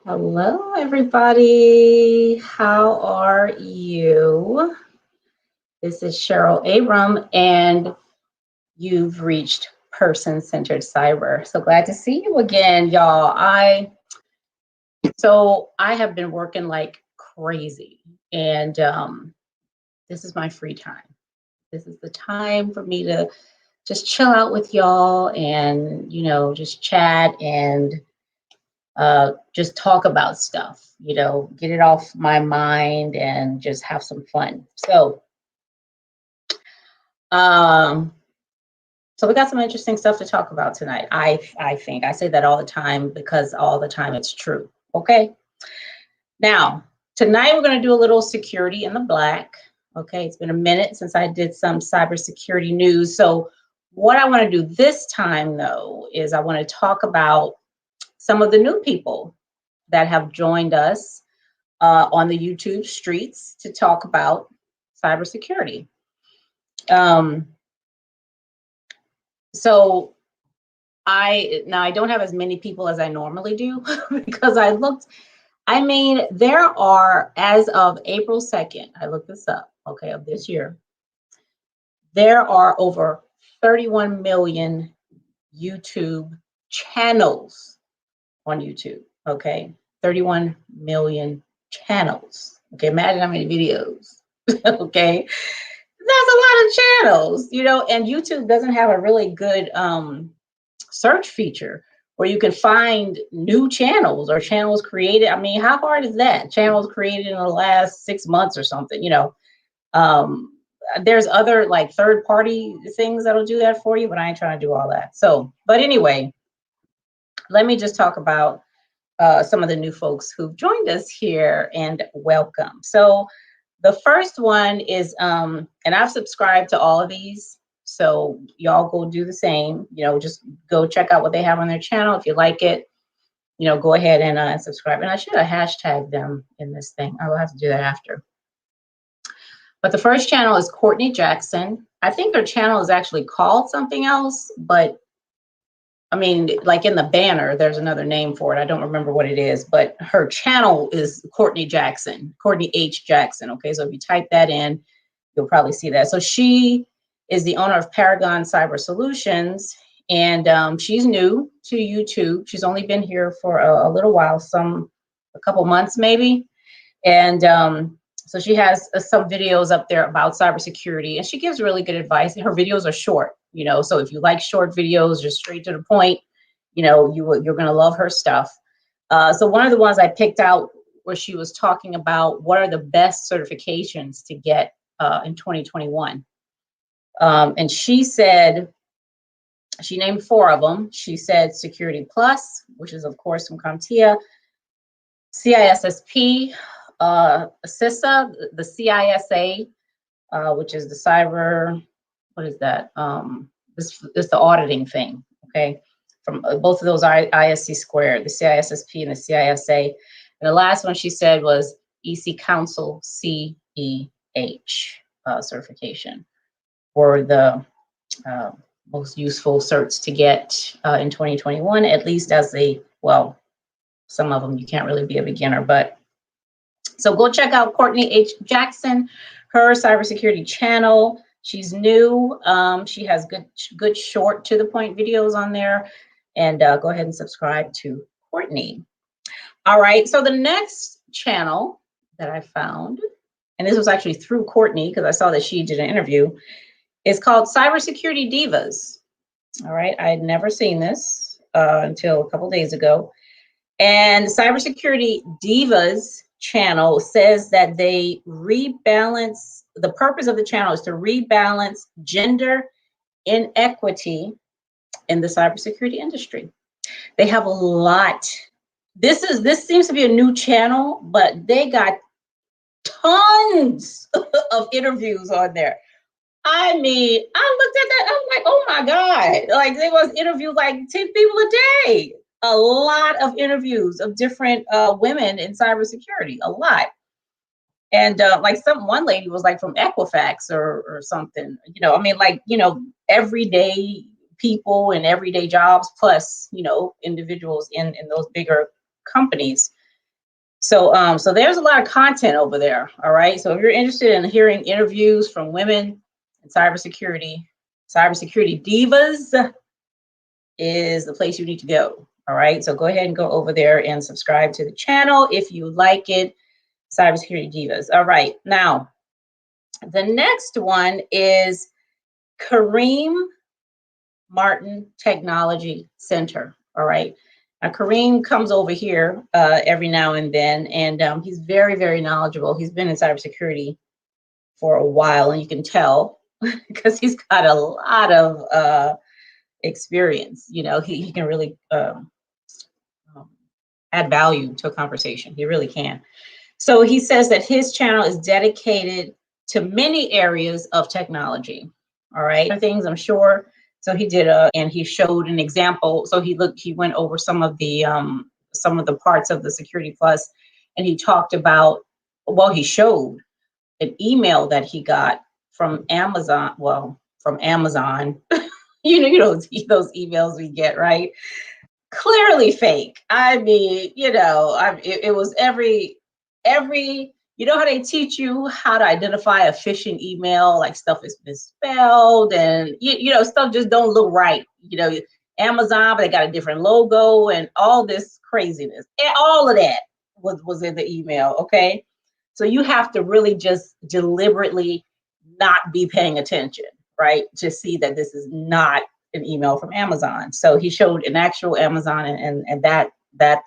Hello, everybody. How are you? This is Cheryl Abram, and you've reached Person Centered Cyber. So glad to see you again, y'all. I have been working like crazy, and this is my free time. This is the time for me to just chill out with y'all and just chat and just talk about stuff, get it off my mind and just have some fun. Um, so we got some interesting stuff to talk about tonight. I think I say that all the time because all the time it's true. Okay. Now tonight we're going to do a little security in the black. Okay, it's been a minute since I did some cybersecurity news. So what I want to do this time though is I want to talk about some of the new people that have joined us on the YouTube streets to talk about cybersecurity. Um, so I don't have as many people as I normally do because I looked. I mean, there are, as of April 2nd, I looked this up, okay, of this year, there are over 31 million YouTube channels on YouTube, okay? 31 million channels. Okay, imagine how many videos. Okay, that's a lot of channels, and YouTube doesn't have a really good search feature where you can find new channels or channels created. I mean, how hard is that? Channels created in the last 6 months or something, um, there's other like third party things that'll do that for you, but I ain't trying to do all that. So, but anyway, let me just talk about some of the new folks who've joined us here, and welcome. So the first one is, and I've subscribed to all of these, so y'all go do the same. Just go check out what they have on their channel. If you like it, go ahead and subscribe. And I should have hashtagged them in this thing. I will have to do that after. But the first channel is Courtney Jackson. I think her channel is actually called something else, but I mean, like in the banner, there's another name for it. I don't remember what it is, but her channel is Courtney Jackson, Courtney H. Jackson. Okay, so if you type that in, you'll probably see that. So she is the owner of Paragon Cyber Solutions, and she's new to YouTube. She's only been here for a little while, a couple months maybe, and so she has some videos up there about cybersecurity, and she gives really good advice. Her videos are short, so if you like short videos, just straight to the point, you're going to love her stuff. So one of the ones I picked out where she was talking about what are the best certifications to get in 2021. And she said, she named 4 of them. She said Security Plus, which is of course from CompTIA, CISSP, CISA, the CISA, which is the cyber, what is that? This is the auditing thing, okay? From both of those ISC squared, the CISSP and the CISA. And the last one she said was EC Council CEH certification, for the most useful certs to get in 2021, at least as well, some of them you can't really be a beginner, but so go check out Courtney H. Jackson, her cybersecurity channel. She's new. She has good short to the point videos on there, and go ahead and subscribe to Courtney. All right, so the next channel that I found, and this was actually through Courtney because I saw that she did an interview, is called Cybersecurity Divas. All right, I had never seen this until a couple days ago. And Cybersecurity Divas channel says that they rebalance, the purpose of the channel is to rebalance gender inequity in the cybersecurity industry. They have a lot. This seems to be a new channel, but they got tons of interviews on there. I mean, I looked at that, I was like, oh my God. Like they was interviewed like 10 people a day. A lot of interviews of different women in cybersecurity, a lot. And like one lady was like from Equifax or something, I mean, like, everyday people and everyday jobs, plus, individuals in those bigger companies. So there's a lot of content over there. All right. So if you're interested in hearing interviews from women in cybersecurity, Cybersecurity Divas is the place you need to go. All right. So go ahead and go over there and subscribe to the channel if you like it. Cybersecurity Divas. All right. Now, the next one is Kareem Martin Technology Center. All right. Now, Kareem comes over here every now and then, and he's very, very knowledgeable. He's been in cybersecurity for a while, and you can tell because he's got a lot of experience. You know, he can really add value to a conversation. He really can. So he says that his channel is dedicated to many areas of technology. All right, things I'm sure. So he did and he showed an example. So he went over some of the parts of the Security Plus, and he talked about, well, he showed an email that he got from Amazon. Well, from Amazon, you know those emails we get, right? Clearly fake. I mean, it was every, you know how they teach you how to identify a phishing email, like stuff is misspelled and stuff just don't look right. Amazon, but they got a different logo and all this craziness. And all of that was in the email. Okay. So you have to really just deliberately not be paying attention, right? To see that this is not an email from Amazon. So he showed an actual Amazon and that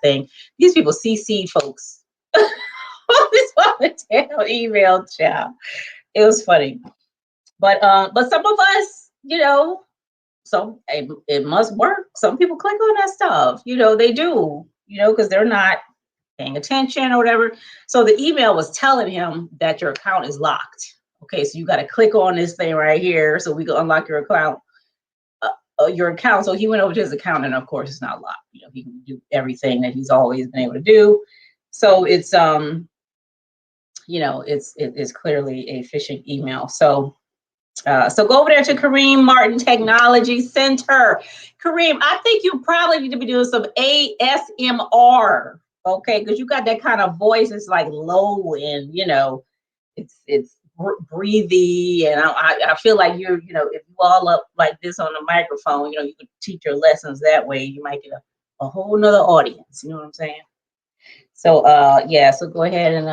thing. These people CC folks. This damn email, child. It was funny. But some of us, so it must work. Some people click on that stuff. They do, because they're not paying attention or whatever. So the email was telling him that your account is locked. Okay, so you got to click on this thing right here so we can unlock your account. So he went over to his account, and of course it's not locked. He can do everything that he's always been able to do. So it's it's clearly a phishing email. So go over there to Kareem Martin Technology Center. Kareem, I think you probably need to be doing some ASMR, okay? Because you got that kind of voice. It's like low and it's breathy, and I feel like if you all up like this on the microphone, you could teach your lessons that way. You might get a whole nother audience. You know what I'm saying? So so go ahead and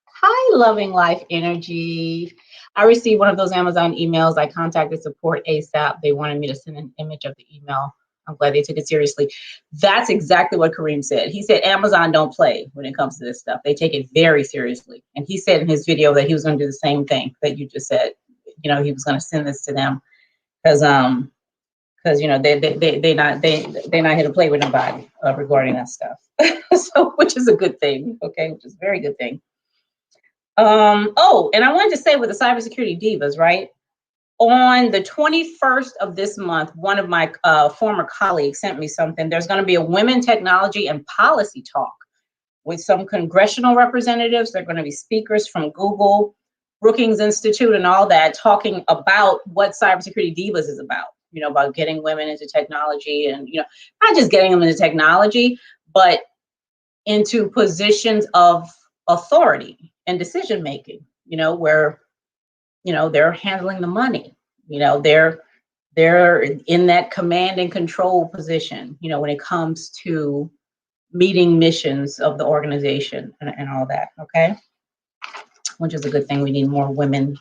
hi, Loving Life Energy. I received one of those Amazon emails. I contacted support ASAP. They wanted me to send an image of the email. I'm glad they took it seriously. That's exactly what Kareem said. He said Amazon don't play when it comes to this stuff. They take it very seriously. And he said in his video that he was going to do the same thing that you just said. He was going to send this to them because they're not here to play with nobody regarding that stuff. So, which is a good thing. Okay, which is a very good thing. Oh, and I wanted to say with the Cybersecurity Divas, right? On the 21st of this month, one of my former colleagues sent me something. There's going to be a women technology and policy talk with some congressional representatives. They're going to be speakers from Google, Brookings Institute, and all that, talking about what Cybersecurity Divas is about, about getting women into technology and, not just getting them into technology, but into positions of authority and decision making, where they're handling the money, they're in that command and control position, when it comes to meeting missions of the organization and all that. Okay, which is a good thing. We need more women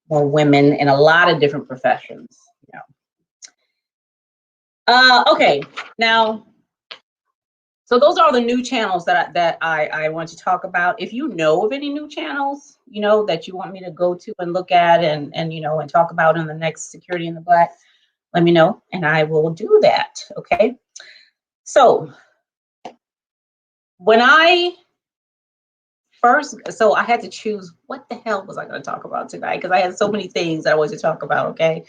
in a lot of different professions. Okay, now, so those are the new channels that I want to talk about. If you know of any new channels, that you want me to go to and look at and talk about in the next Security in the Black, let me know and I will do that. Okay. So when I had to choose what the hell was I going to talk about tonight, because I had so many things that I wanted to talk about. Okay.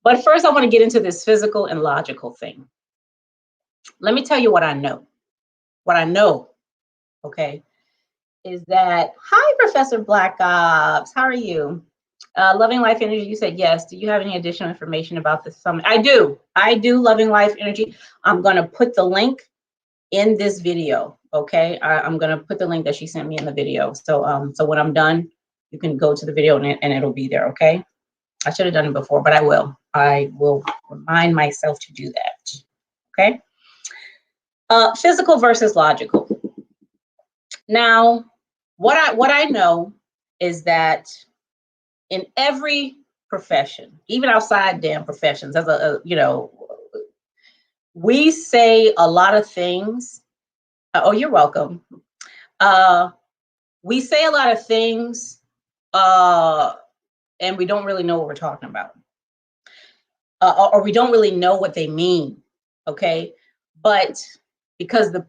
But first I want to get into this physical and logical thing. Let me tell you what I know. What I know, okay, is that, hi, Professor Black Ops, how are you? Loving Life Energy, you said yes. Do you have any additional information about the summit? I do, Loving Life Energy. I'm going to put the link in this video. Okay, I'm gonna put the link that she sent me in the video. So so when I'm done, you can go to the video and it'll be there. Okay, I should have done it before, but I will. I will remind myself to do that. Okay. Physical versus logical. Now, what I know is that in every profession, even outside damn professions, as we say a lot of things. Oh, you're welcome. We say a lot of things, and we don't really know what we're talking about, or we don't really know what they mean. Okay, but because the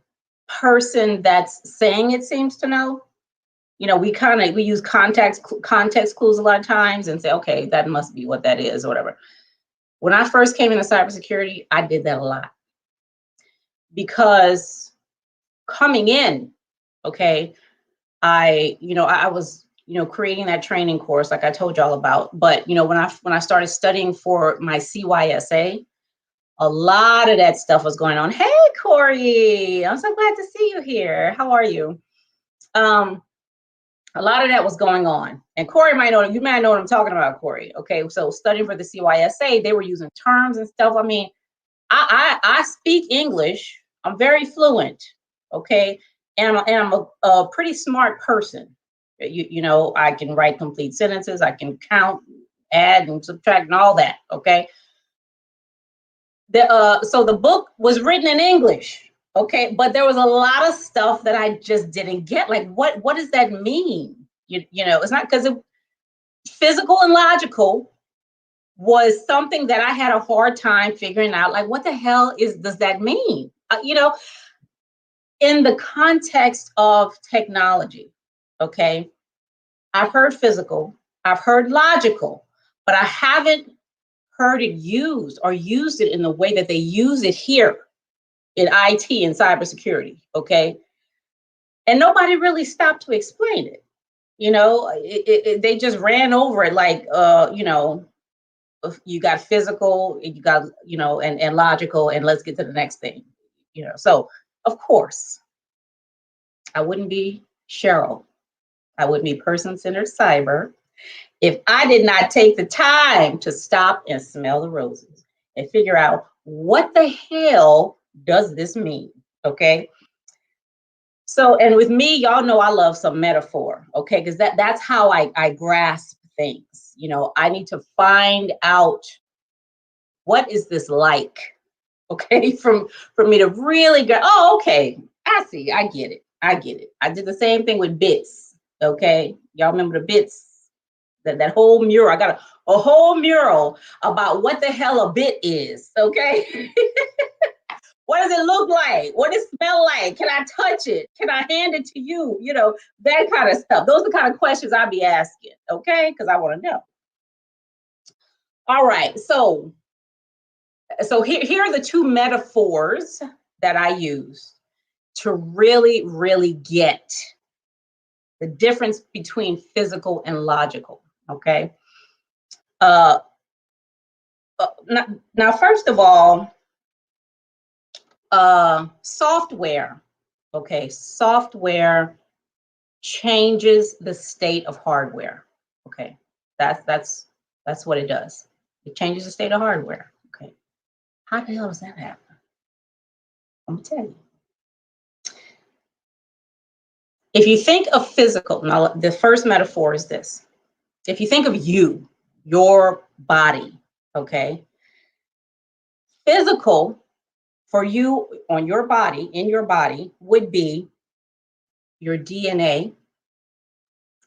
person that's saying it seems to know, we use context clues a lot of times and say, okay, that must be what that is or whatever. When I first came into cybersecurity, I did that a lot because coming in, okay, I was, creating that training course like I told y'all about. But when I started studying for my CYSA, a lot of that stuff was going on. Hey, Corey, I'm so glad to see you here. How are you? A lot of that was going on. And Corey you might know what I'm talking about, Corey. Okay, so studying for the CYSA, they were using terms and stuff. I mean, I speak English. I'm very fluent. Okay, and I'm a pretty smart person. I can write complete sentences. I can count, add, and subtract, and all that. Okay. So the book was written in English. Okay, but there was a lot of stuff that I just didn't get. Like, what does that mean? It's not because physical and logical was something that I had a hard time figuring out. Like, what the hell does that mean? In the context of technology, okay, I've heard physical, I've heard logical, but I haven't heard it used or used it in the way that they use it here in IT and cybersecurity, okay? And nobody really stopped to explain it. They just ran over it like, you got physical, you got, and logical, and let's get to the next thing. So of course, I wouldn't be Cheryl. I wouldn't be person-centered cyber if I did not take the time to stop and smell the roses and figure out what the hell does this mean, okay? So, and with me, y'all know I love some metaphor, okay? Because that's how I grasp things. I need to find out what is this like, okay? For me to really go, oh, okay, I see, I get it. I did the same thing with bits, okay? Y'all remember the bits? That whole mural. I got a whole mural about what the hell a bit is, okay? What does it look like? What does it smell like? Can I touch it? Can I hand it to you? That kind of stuff. Those are the kind of questions I'd be asking, okay? Because I want to know. All right, so here are the two metaphors that I use to really, really get the difference between physical and logical, okay? Now, first of all, software, okay? Software changes the state of hardware, okay? That's what it does. It changes the state of hardware, okay? How the hell does that happen? Let me tell you. If you think of physical, now the first metaphor is this. If you think of your body, okay? Physical for you on your body, in your body, would be your DNA,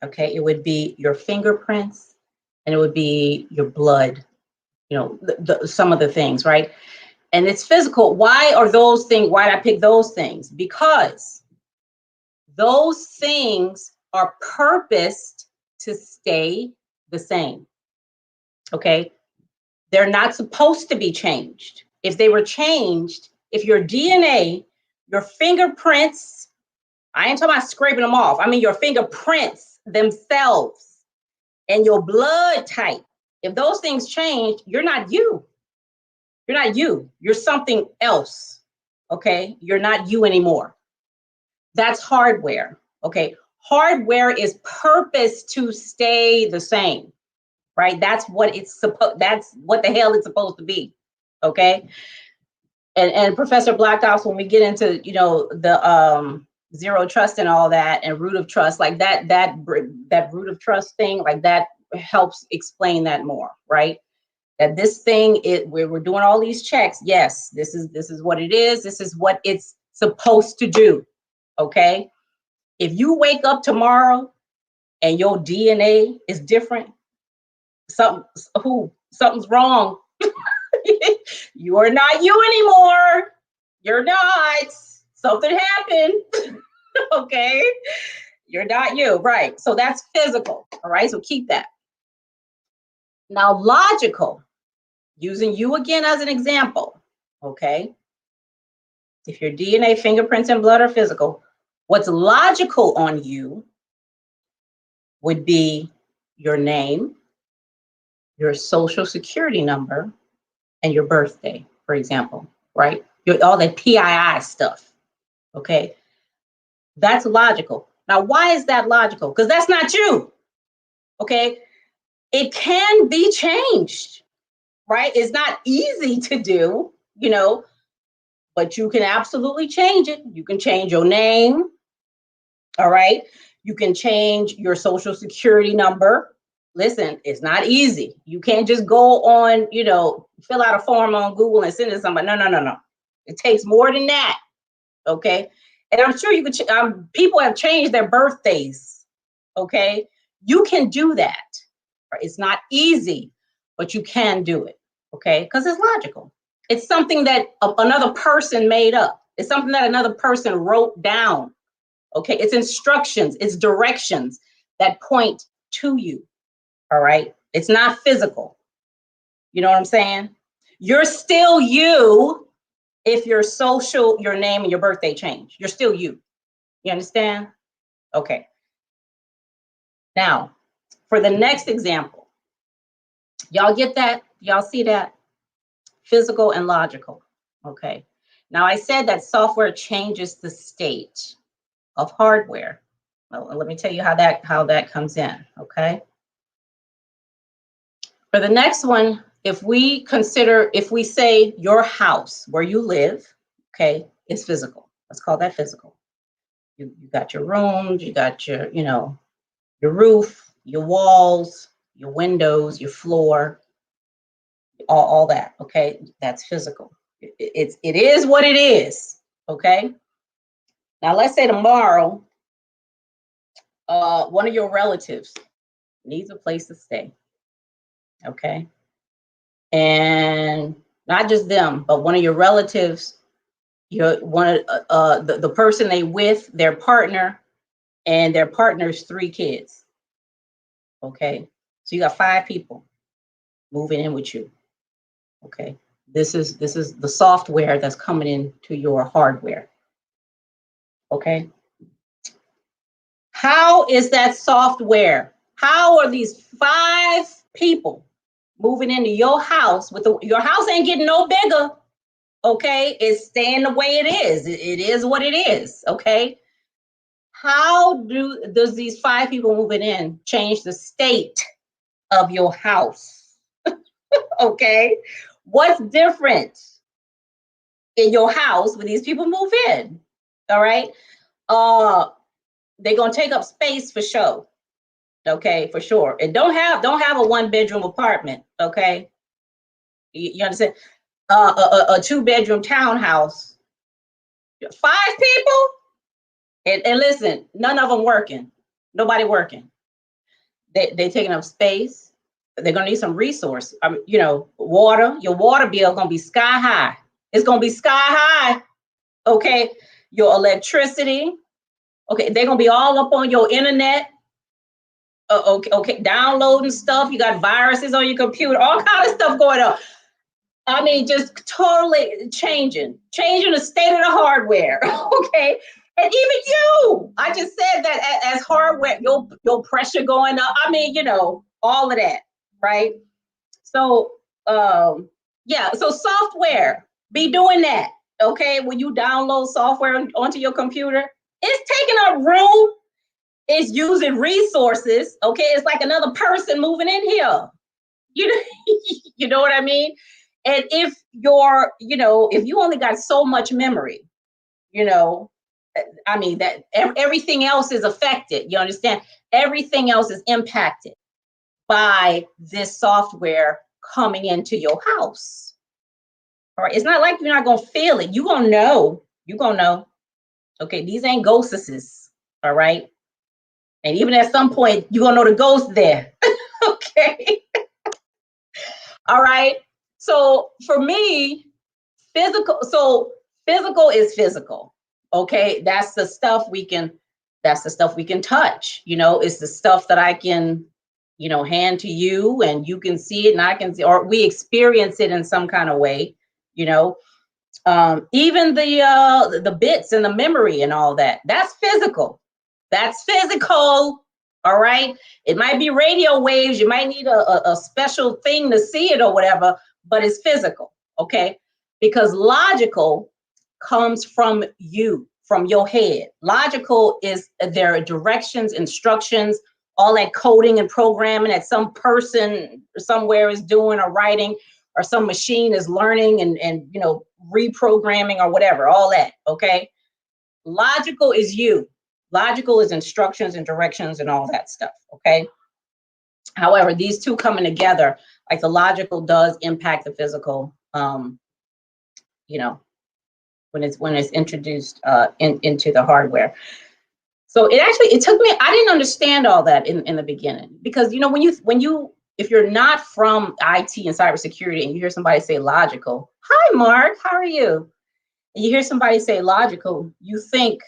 okay? It would be your fingerprints, and it would be your blood, some of the things, right? And it's physical. Why are those things? Why did I pick those things? Because those things are purposed to stay the same, okay? They're not supposed to be changed. If they were changed, if your DNA, your fingerprints, I ain't talking about scraping them off. I mean, your fingerprints themselves and your blood type, if those things change, you're not you. You're not you. You're something else. Okay, you're not you anymore. That's hardware. Okay, hardware is purpose to stay the same, right? That's what it's supposed. That's what the hell it's supposed to be. Okay, and Professor Black Ops, when we get into the zero trust and all that, and root of trust, like that root of trust thing, like that helps explain that more, right? That this thing, we're doing all these checks. Yes, this is what it is. This is what it's supposed to do. Okay. If you wake up tomorrow and your DNA is different, something's wrong. You are not you anymore. You're not. Something happened. Okay. You're not you. Right. So that's physical. All right. So keep that. Now, logical, using you again as an example. Okay. If your DNA, fingerprints, and blood are physical, what's logical on you would be your name, your social security number, and your birthday, for example, right? All that PII stuff, okay? That's logical. Now, why is that logical? Because that's not you, okay? It can be changed, right? It's not easy to do, but you can absolutely change it. You can change your name, all right? You can change your social security number. Listen, it's not easy. You can't just go on, fill out a form on Google and send it to somebody. No. It takes more than that. Okay. And I'm sure you could, people have changed their birthdays. Okay. You can do that. Right? It's not easy, but you can do it. Okay. Because it's logical. It's something that another person made up. It's something that another person wrote down. Okay. It's instructions, it's directions that point to you. All right. It's not physical. You know what I'm saying? You're still you if your name, and your birthday change. You're still you. You understand? Okay. Now, for the next example, y'all get that? Y'all see that? Physical and logical. Okay. Now, I said that software changes the state of hardware. Well, let me tell you how that comes in. Okay. For the next one, if we say your house where you live, okay, is physical. Let's call that physical. You got your rooms, you got your roof, your walls, your windows, your floor, all that. Okay, that's physical. It is what it is. Okay. Now let's say tomorrow, one of your relatives needs a place to stay. Okay. And not just them, but one of your relatives, the person they with, their partner, and their partner's 3 kids. Okay, so you got 5 people moving in with you. Okay, this is the software that's coming into your hardware. Okay, how is that software? How are these 5 people moving into your house your house ain't getting no bigger? Okay, it's staying the way it is. It is what it is. Okay, how does these 5 people moving in change the state of your house? Okay, what's different in your house when these people move in? All right, they're gonna take up space for sure. Okay, for sure. And don't have a 1-bedroom apartment. Okay, you understand? A 2-bedroom townhouse. 5 people. And listen, none of them working. Nobody working. They taking up space. They're gonna need some resource. Water. Your water bill gonna be sky high. It's gonna be sky high. Okay. Your electricity. Okay. They're gonna be all up on your internet. Okay. Downloading stuff. You got viruses on your computer. All kind of stuff going on. I mean, just totally changing the state of the hardware. Okay. And even you, I just said that as hardware, your pressure going up. I mean, all of that, right? So, yeah. So software be doing that. okay, when you download software onto your computer, it's taking up room, it's using resources, okay? It's like another person moving in here. You know, you know what I mean? And if if you only got so much memory, you know, I mean, that everything else is affected. You understand? Everything else is impacted by this software coming into your house. All right. It's not like you're not gonna feel it. You're gonna know. You're gonna know. Okay, these ain't ghosts. All right. And even at some point, you're gonna know the ghost there. Okay. All right. So for me, physical is physical. Okay. That's the stuff we can touch. It's the stuff that I can, hand to you and you can see it and I can see, or we experience it in some kind of way, you know. Even the bits and the memory and all that, that's physical. That's physical. All right. It might be radio waves. You might need a special thing to see it or whatever, but it's physical. Okay. Because logical comes from you, from your head. Logical is there are directions, instructions, all that coding and programming that some person somewhere is doing or writing, or some machine is learning and reprogramming or whatever, all that. Okay. Logical is you. Logical is instructions and directions and all that stuff. Okay. However, these two coming together, like the logical does impact the physical, you know, when it's introduced into the hardware. So it took me, I didn't understand all that in the beginning, because if you're not from IT and cybersecurity and you hear somebody say logical, hi Mark, how are you? And you hear somebody say logical, you think,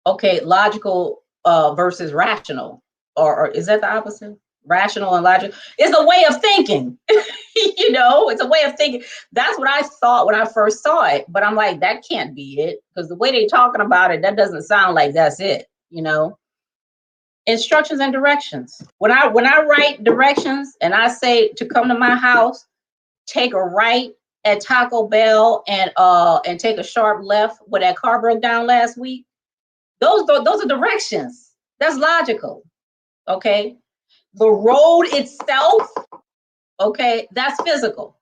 okay, logical versus rational, or is that the opposite? Rational and logical. It's a way of thinking. It's a way of thinking. That's what I thought when I first saw it, but I'm like, that can't be it, because the way they're talking about it, that doesn't sound like that's it. Instructions and directions. When I write directions and I say to come to my house, take a right at Taco Bell and take a sharp left where that car broke down last week, those are directions. That's logical. Okay. The road itself, okay, that's physical.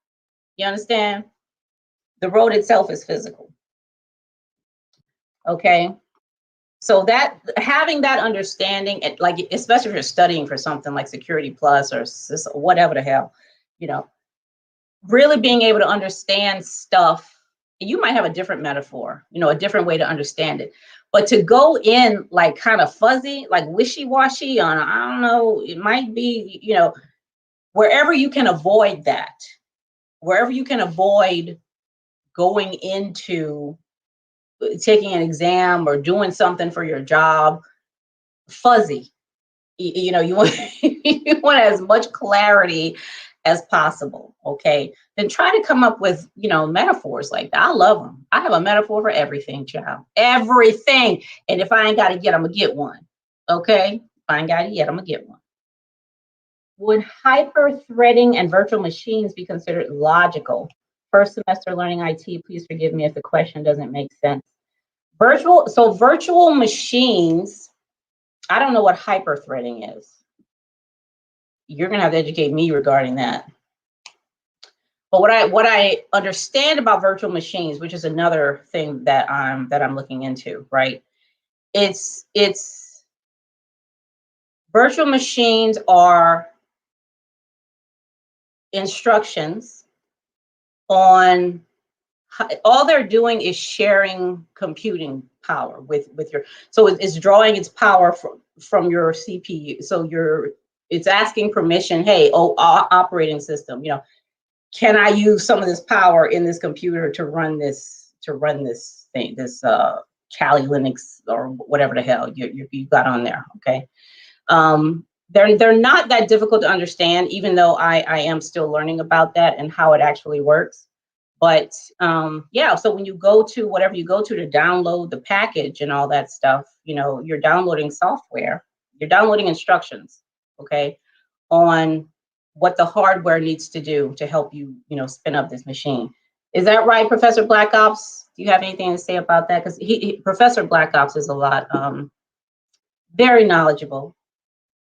You understand? The road itself is physical. Okay. So that having that understanding, like especially if you're studying for something like Security Plus or whatever the hell, really being able to understand stuff. You might have a different metaphor, a different way to understand it. But to go in like kind of fuzzy, like wishy-washy on, I don't know, it might be, wherever you can avoid that, wherever you can avoid going into taking an exam or doing something for your job fuzzy. You want you want as much clarity as possible. Okay, then try to come up with metaphors like that. I love them. I have a metaphor for everything, child. Everything. And if I ain't got it yet, I'm gonna get one. Okay, if I ain't got it yet, I'm gonna get one. Would hyper-threading and virtual machines be considered logical? First semester learning IT, please forgive me if the question doesn't make sense. Virtual machines, I don't know what hyper-threading is. You're gonna have to educate me regarding that. But what I understand about virtual machines, which is another thing that I'm looking into, right? It's virtual machines are instructions on all they're doing is sharing computing power with your, so it's drawing its power from your CPU. So it's asking permission, hey, operating system, can I use some of this power in this computer to run this thing, this Kali Linux or whatever the hell you got on there. Okay. They're not that difficult to understand, even though I am still learning about that and how it actually works. But yeah, so when you go to whatever you go to download the package and all that stuff, you're downloading software, you're downloading instructions, okay, on what the hardware needs to do to help you, spin up this machine. Is that right, Professor Black Ops? Do you have anything to say about that? Because Professor Black Ops is a lot, very knowledgeable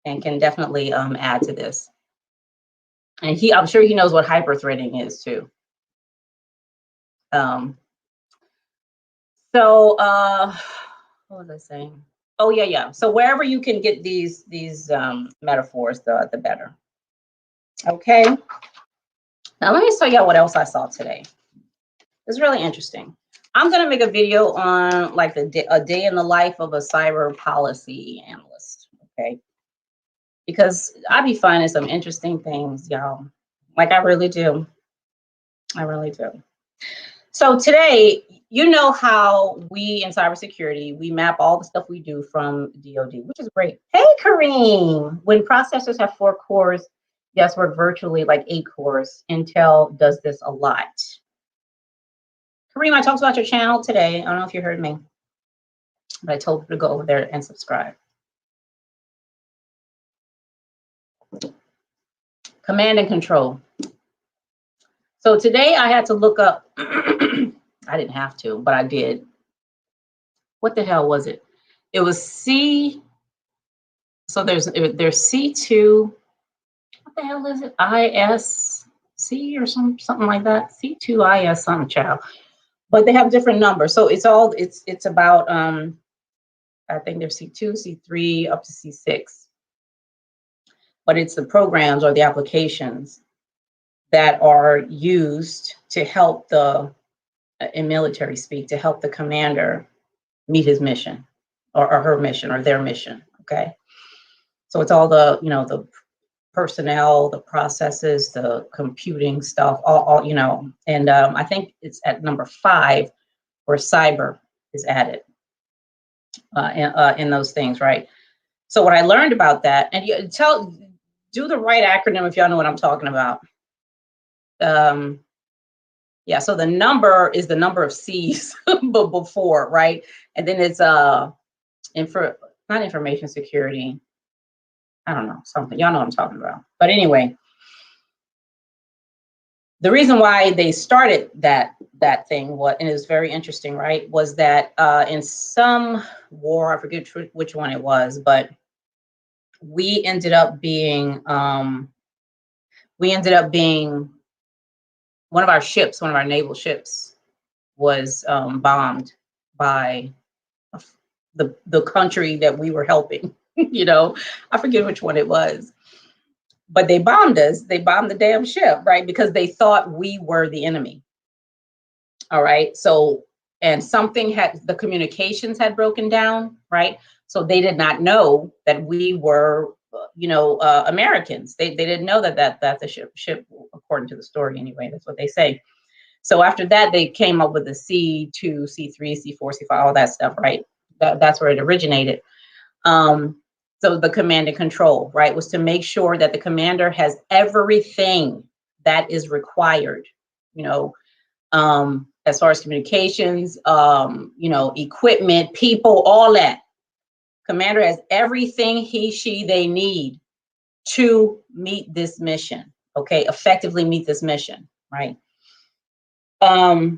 and can definitely add to this. And I'm sure he knows what hyperthreading is too. What was I saying? Oh yeah. So wherever you can get these metaphors, the better. Okay. Now let me tell you what else I saw today. It's really interesting. I'm gonna make a video on like a day in the life of a cyber policy analyst. Okay. Because I be finding some interesting things, y'all. Like I really do. I really do. So today, you know how we in cybersecurity, we map all the stuff we do from DoD, which is great. Hey, Kareem, when processors have 4 cores, yes, work virtually like 8 cores. Intel does this a lot. Kareem, I talked about your channel today. I don't know if you heard me, but I told you to go over there and subscribe. Command and control. So today I had to look up, I didn't have to, but I did. What the hell was it? It was C. So there's C2. What the hell is it? ISC or something like that. C2 IS something, child. But they have different numbers. So it's about I think there's C2, C3 up to C6. But it's the programs or the applications that are used to help in military speak, to help the commander meet his mission or her mission or their mission. Okay. So it's all the, the personnel, the processes, the computing stuff, all and I think it's at number 5 where cyber is added in those things, right? So what I learned about that, and do the right acronym if y'all know what I'm talking about. Yeah, so the number is the number of C's but before, right? And then it's not information security. I don't know, something. Y'all know what I'm talking about. But anyway, the reason why they started that thing, and it was very interesting, right, was that in some war, I forget which one it was, but we ended up being one of our naval ships was bombed by the country that we were helping. I forget which one it was. But they bombed us. They bombed the damn ship, right? Because they thought we were the enemy. All right. So, and the communications had broken down, right? So they did not know that we were, Americans. They didn't know that the ship, according to the story anyway, that's what they say. So after that, they came up with the C2, C3, C4, C5, all that stuff, right? That's where it originated. So the command and control, right, was to make sure that the commander has everything that is required, as far as communications, equipment, people, all that. Commander has everything they need to meet this mission, okay, effectively meet this mission, right? Now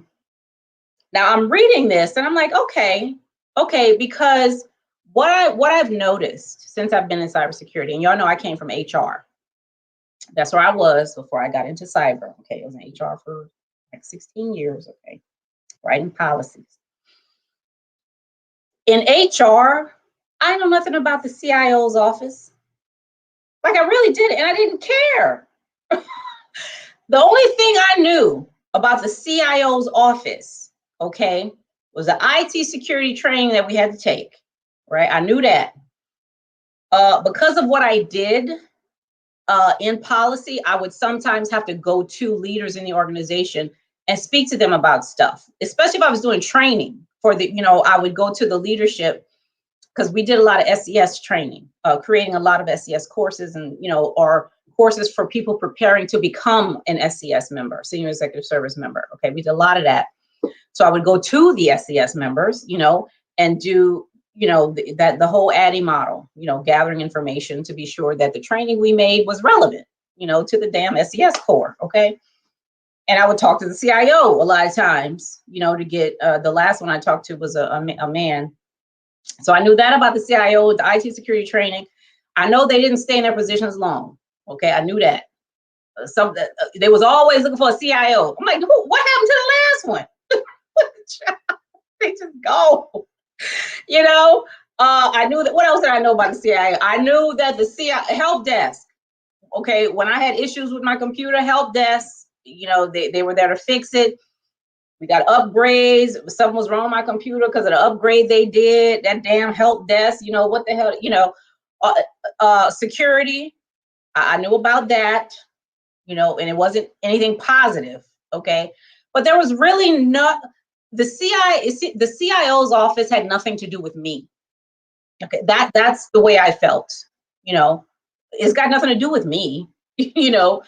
I'm reading this and I'm like, okay, because what I've noticed since I've been in cybersecurity, and y'all know I came from HR. That's where I was before I got into cyber. Okay, I was in HR for like 16 years. Okay, writing policies. In HR, I know nothing about the CIO's office. Like I really didn't, and I didn't care. The only thing I knew about the CIO's office, okay, was the IT security training that we had to take. Right, I knew that. Because of what I did in policy, I would sometimes have to go to leaders in the organization and speak to them about stuff, especially if I was doing training for I would go to the leadership because we did a lot of SES training, creating a lot of SES courses and, or courses for people preparing to become an SES member, senior executive service member. Okay, we did a lot of that. So I would go to the SES members, and do the whole ADDIE model, gathering information to be sure that the training we made was relevant, to the damn SES core. Okay. And I would talk to the CIO a lot of times, you know, to get the last one I talked to was a man. So I knew that about the CIO, the IT security training. I know they didn't stay in their positions long. Okay, I knew that. They was always looking for a CIO. I'm like, what happened to the last one? They just go. You know, I knew that. What else did I know about the CIO? I knew that the CIO help desk. Okay, when I had issues with my computer, help desk, you know, they were there to fix it. We got upgrades. Something was wrong with my computer because of the upgrade they did. That damn help desk, you know, what the hell, you know, security. I knew about that, you know, and it wasn't anything positive. Okay. But there was really not, the CIO's office had nothing to do with me. Okay. That's the way I felt, you know, it's got nothing to do with me, you know.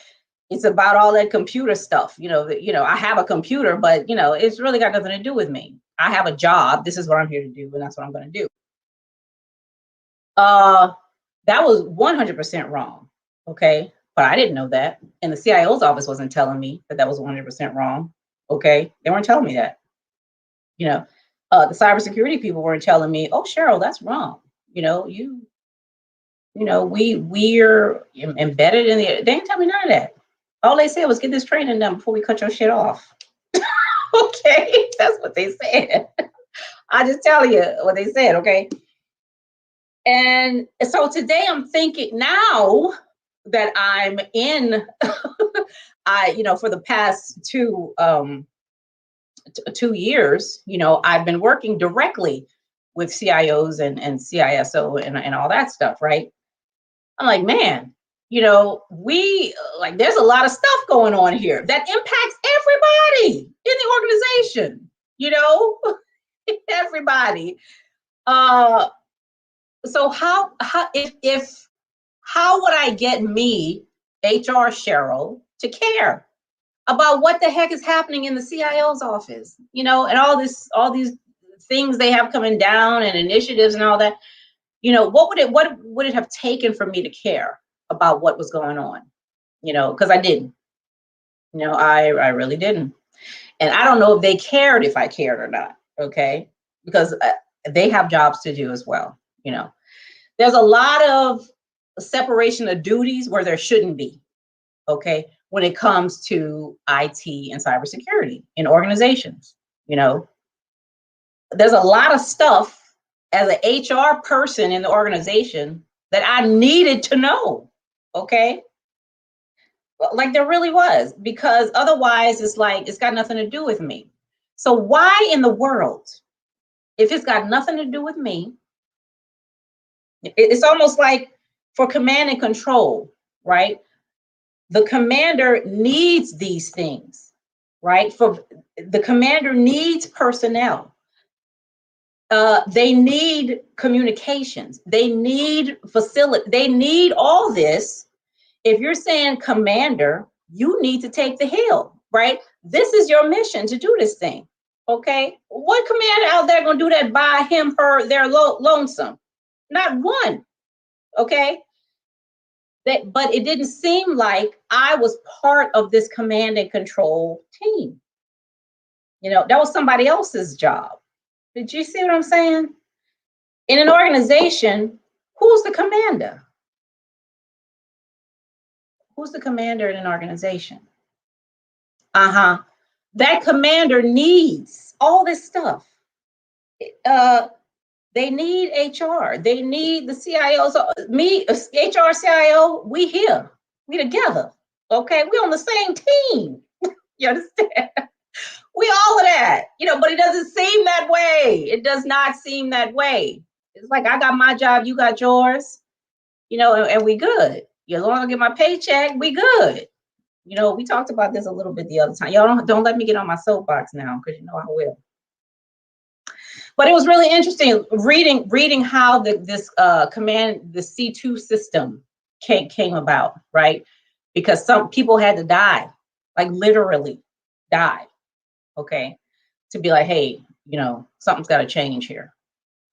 It's about all that computer stuff, you know. I have a computer, but you know, it's really got nothing to do with me. I have a job. This is what I'm here to do, and that's what I'm going to do. That was 100% wrong. Okay, but I didn't know that, and the CIO's office wasn't telling me that was 100% wrong. Okay, they weren't telling me that. You know, the cybersecurity people weren't telling me, "Oh, Cheryl, that's wrong." You know, we're embedded in the. They didn't tell me none of that. All they said was get this training done before we cut your shit off. Okay, that's what they said. I just tell you what they said, okay? And so today I'm thinking, now that I'm in, for the past 2 years, you know, I've been working directly with CIOs and CISO and all that stuff, right? I'm like, man, you know, there's a lot of stuff going on here that impacts everybody in the organization, you know, everybody. So how would I get me, HR Cheryl, to care about what the heck is happening in the CIO's office, you know, and all these things they have coming down and initiatives and all that. You know, what would it have taken for me to care about what was going on? You know, because I didn't. You know, I really didn't, and I don't know if they cared if I cared or not. Okay, because they have jobs to do as well. You know, there's a lot of separation of duties where there shouldn't be. Okay, when it comes to IT and cybersecurity in organizations, you know, there's a lot of stuff as an HR person in the organization that I needed to know. Okay. Like there really was, because otherwise it's like, it's got nothing to do with me. So why in the world, if it's got nothing to do with me, it's almost like for command and control, right? The commander needs these things, right? For the commander needs personnel. They need communications. They need facility. They need all this. If you're saying commander, you need to take the hill, right? This is your mission to do this thing. Okay. What commander out there gonna do that by him, her, their lonesome? Not one. Okay. But it didn't seem like I was part of this command and control team. You know, that was somebody else's job. Did you see what I'm saying? In an organization, who's the commander? Who's the commander in an organization? That commander needs all this stuff. They need HR. They need the CIO. So me, HR, CIO, we here. We together. Okay, we on the same team. You understand? We all of that, you know, but it doesn't seem that way. It does not seem that way. It's like, I got my job, you got yours, you know, and we good. As long as I get my paycheck, we good. You know, we talked about this a little bit the other time. Y'all don't let me get on my soapbox now, because you know I will. But it was really interesting reading how this command, the C2 system came about, right? Because some people had to die, like literally die, okay, to be like, hey, you know, something's got to change here.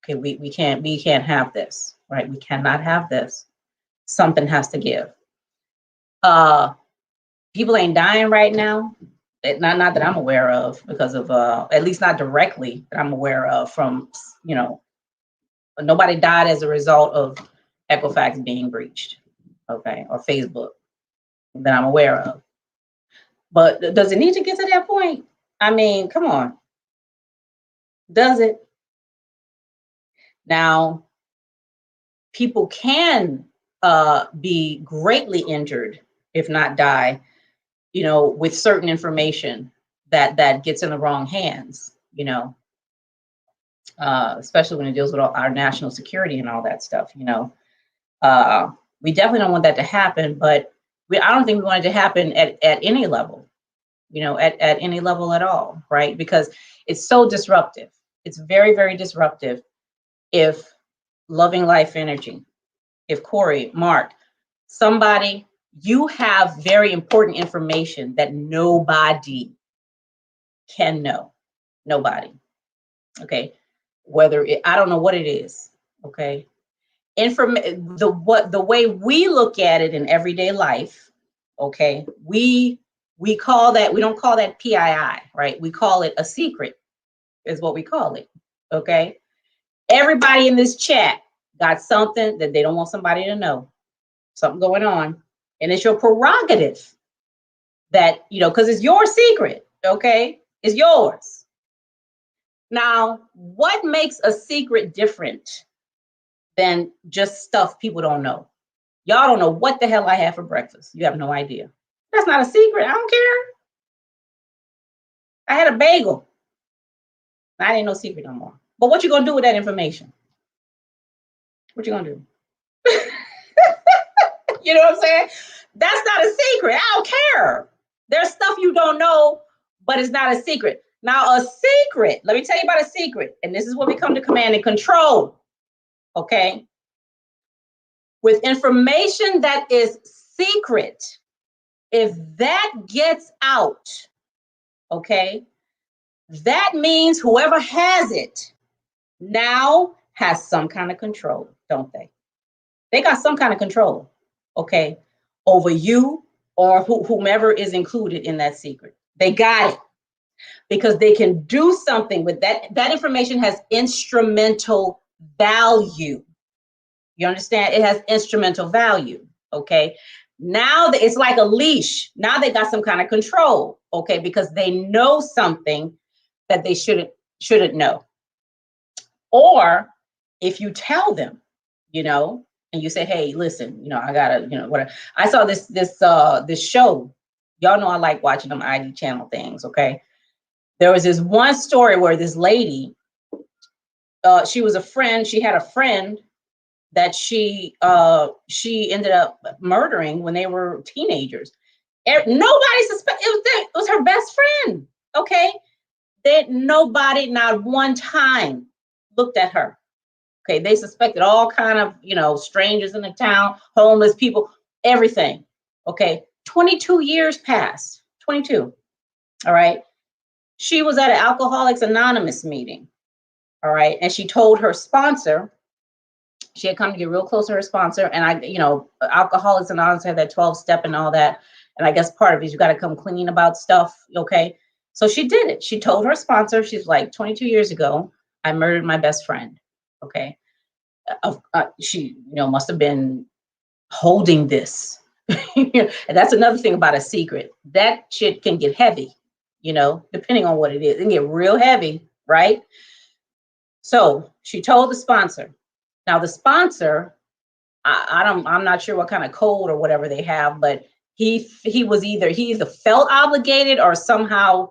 Okay, we can't have this, right? We cannot have this. Something has to give. People ain't dying right now. Not that I'm aware of, because of at least not directly that I'm aware of from, nobody died as a result of Equifax being breached, okay, or Facebook that I'm aware of. But does it need to get to that point? I mean, come on. Does it? Now, people can be greatly injured, if not die, with certain information that gets in the wrong hands, especially when it deals with our national security and all that stuff. We definitely don't want that to happen, but I don't think we want it to happen at any level, at any level at all, right? Because it's so disruptive. It's very, very disruptive. If Loving Life Energy, if Corey, Mark, somebody, you have very important information that nobody can know. Nobody. Okay. I don't know what it is. Okay. The way we look at it in everyday life. Okay. We call that, we don't call that PII, right? We call it a secret, is what we call it. Okay. Everybody in this chat got something that they don't want somebody to know. Something going on. And it's your prerogative that, because it's your secret. Okay. It's yours. Now, what makes a secret different than just stuff people don't know? Y'all don't know what the hell I had for breakfast. You have no idea. That's not a secret. I don't care. I had a bagel. I ain't no secret no more. But what you gonna do with that information? What you gonna do? You know what I'm saying? That's not a secret. I don't care. There's stuff you don't know, but it's not a secret. Now, a secret, let me tell you about a secret. And this is where we come to command and control. Okay? With information that is secret, if that gets out, okay, that means whoever has it now has some kind of control, don't they? They got some kind of control, okay, over you or whomever is included in that secret. They got it because they can do something with that. That information has instrumental value. You understand? It has instrumental value, okay? Now it's like a leash. Now they got some kind of control, okay, because they know something that they shouldn't know. Or if you tell them, and you say, hey, listen, I gotta, whatever. I saw this show. Y'all know I like watching them ID channel things, okay? There was this one story where this lady, she was a friend. She had a friend that she ended up murdering when they were teenagers. Nobody suspected. It was her best friend. Okay, nobody, not one time, looked at her. Okay, they suspected all kind of strangers in the town, homeless people, everything. Okay, 22 years passed. 22. All right. She was at an Alcoholics Anonymous meeting. All right, and she told her sponsor. She had come to get real close to her sponsor, and Alcoholics Anonymous had that 12-step and all that. And I guess part of it is you got to come clean about stuff. Okay. So she did it. She told her sponsor, she's like, 22 years ago, I murdered my best friend. Okay. She, must have been holding this. And that's another thing about a secret. That shit can get heavy, depending on what it is. It can get real heavy, right? So she told the sponsor. Now the sponsor, I'm not sure what kind of code or whatever they have, but he either felt obligated or somehow,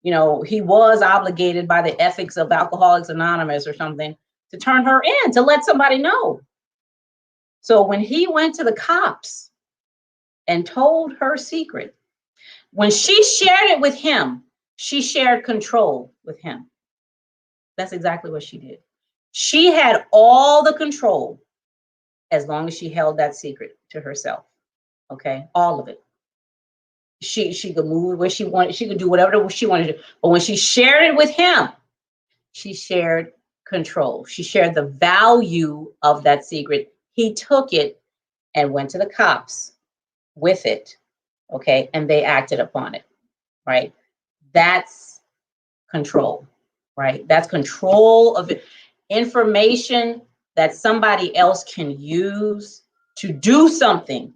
he was obligated by the ethics of Alcoholics Anonymous or something to turn her in, to let somebody know. So when he went to the cops and told her secret, when she shared it with him, she shared control with him. That's exactly what she did. She had all the control as long as she held that secret to herself. Okay, all of it. She could move where she wanted. She could do whatever she wanted to do. But when she shared it with him, she shared control. She shared the value of that secret. He took it and went to the cops with it. Okay, and they acted upon it. Right. That's control, right? That's control of information that somebody else can use to do something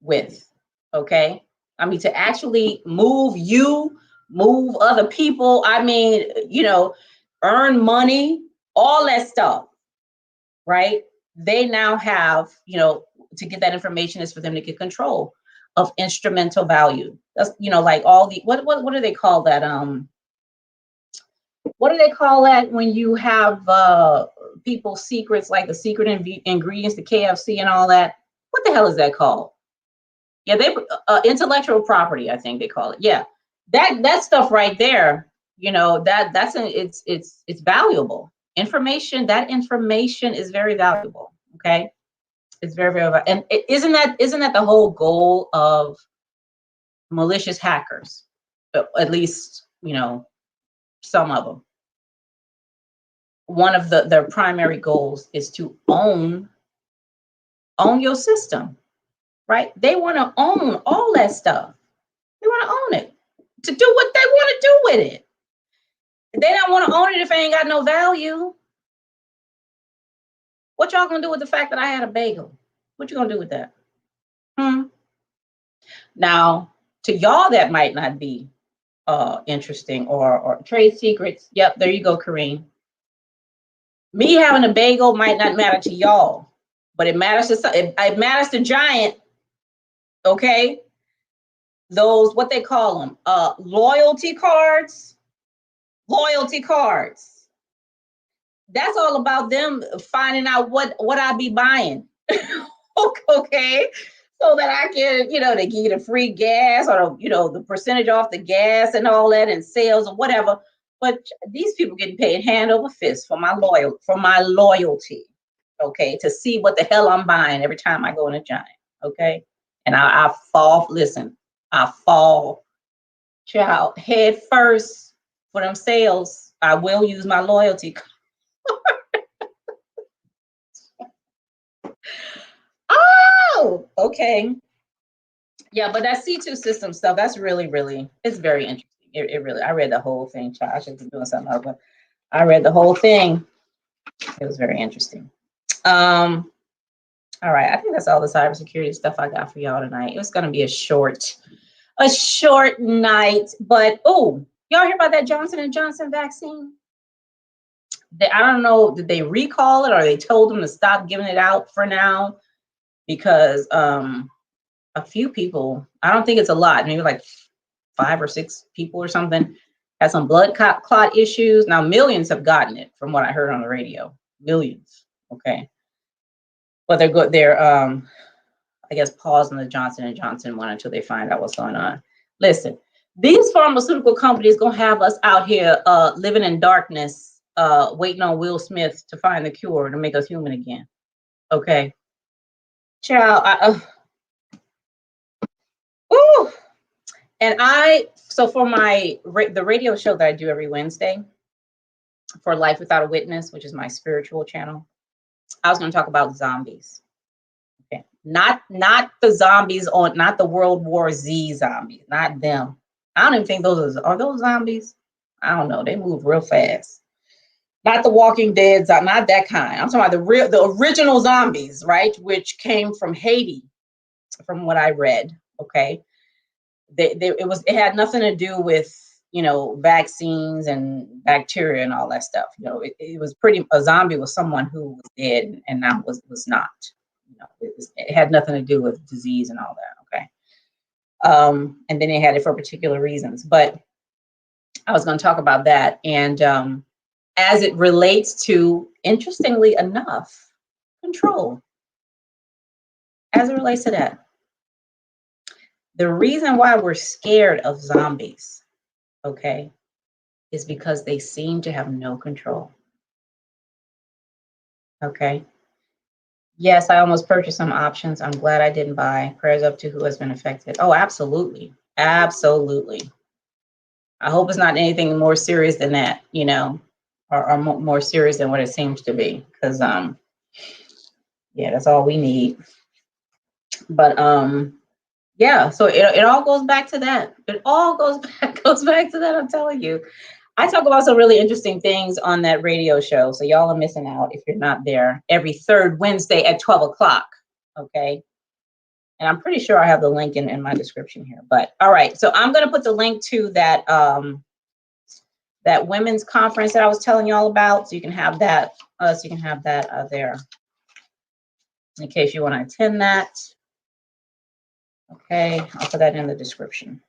with, okay? I mean, to actually move you, move other people, I mean, you know, earn money, all that stuff, right? They now have, you know, to get that information is for them to get control of instrumental value. That's, you know, like all the, what do they call that? What do they call that when you have people's secrets, like the secret ingredients, the KFC and all that? What the hell is that called? Yeah, they intellectual property, I think they call it. Yeah, that stuff right there, you know, it's valuable information. That information is very valuable. Okay, it's very valuable. And isn't that the whole goal of malicious hackers? At least, you know, some of them. One of their primary goals is to own your system, right? They want to own all that stuff. They want to own it to do what they want to do with it. They don't want to own it if it ain't got no value. What y'all gonna do with the fact that I had a bagel? What you gonna do with that? Now, to y'all, that might not be interesting or trade secrets. Yep, there you go, Kareem. Me having a bagel might not matter to y'all, but it matters to it matters to Giant. Okay, those, what they call them, loyalty cards. Loyalty cards. That's all about them finding out what I be buying. Okay, so that I can, you know, they give you the free gas or, you know, the percentage off the gas and all that, and sales or whatever. But these people getting paid hand over fist for my loyalty. Okay, to see what the hell I'm buying every time I go in a Giant. Okay, and I fall. Listen, I fall, child, head first for them sales. I will use my loyalty. Oh, okay. Yeah, but that C2 system stuff, that's really, really, it's very interesting. It really, I read the whole thing, child. I should be doing something else, but I read the whole thing. It was very interesting. All right, I think that's all the cybersecurity stuff I got for y'all tonight. It was gonna be a short night, but oh, y'all hear about that Johnson & Johnson vaccine? I don't know, did they recall it or they told them to stop giving it out for now? Because a few people, I don't think it's a lot, maybe like 5 or 6 people or something, had some blood clot issues. Now millions have gotten it, from what I heard on the radio. Millions. Okay, but they're good. They're I guess pausing the Johnson & Johnson one until they find out what's going on. Listen, these pharmaceutical companies gonna have us out here living in darkness, waiting on Will Smith to find the cure to make us human again. Okay, child. Ooh. And so for the radio show that I do every Wednesday for Life Without a Witness, which is my spiritual channel, I was going to talk about zombies. Okay, not the zombies not the World War Z zombies, not them. I don't even think are those zombies. I don't know. They move real fast. Not the Walking Dead, not that kind. I'm talking about the original zombies, right? Which came from Haiti, from what I read. Okay. It had nothing to do with, you know, vaccines and bacteria and all that stuff. You know, it was a zombie was someone who was dead and now was not. You know, it had nothing to do with disease and all that. Okay, and then they had it for particular reasons. But I was going to talk about that, and as it relates to, interestingly enough, control. As it relates to that. The reason why we're scared of zombies, okay, is because they seem to have no control. Okay. Yes, I almost purchased some options. I'm glad I didn't buy. Prayers up to who has been affected. Oh, absolutely. Absolutely. I hope it's not anything more serious than that, you know, or more serious than what it seems to be. Because, yeah, that's all we need. But, Yeah, so it all goes back to that. It all goes back to that. I'm telling you. I talk about some really interesting things on that radio show. So y'all are missing out if you're not there every third Wednesday at 12 o'clock. Okay. And I'm pretty sure I have the link in my description here. But all right. So I'm gonna put the link to that that women's conference that I was telling y'all about. So you can have that, there in case you want to attend that. Okay, I'll put that in the description.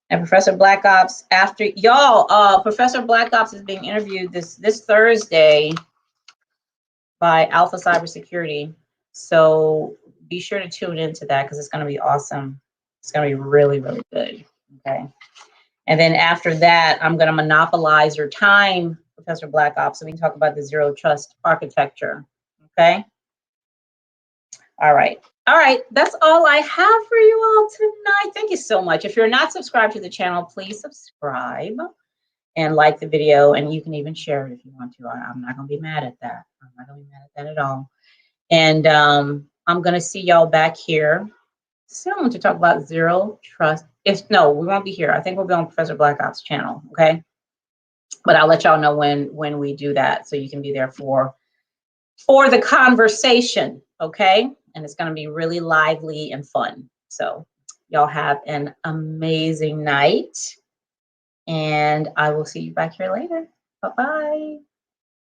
And Professor Black Ops, after y'all, Professor Black Ops is being interviewed this Thursday by Alpha Cybersecurity. So be sure to tune into that because it's going to be awesome. It's going to be really, really good. Okay. And then after that, I'm going to monopolize your time, Professor Black Ops, so we can talk about the zero trust architecture. Okay. All right. All right. That's all I have for you all tonight. Thank you so much. If you're not subscribed to the channel, please subscribe and like the video. And you can even share it if you want to. I'm not going to be mad at that. I'm not going to be mad at that at all. And I'm going to see y'all back here soon to talk about zero trust. No, we won't be here. I think we'll be on Professor Black Ops channel. Okay. But I'll let y'all know when we do that. So you can be there for the conversation. Okay. And it's going to be really lively and fun. So y'all have an amazing night. And I will see you back here later. Bye-bye.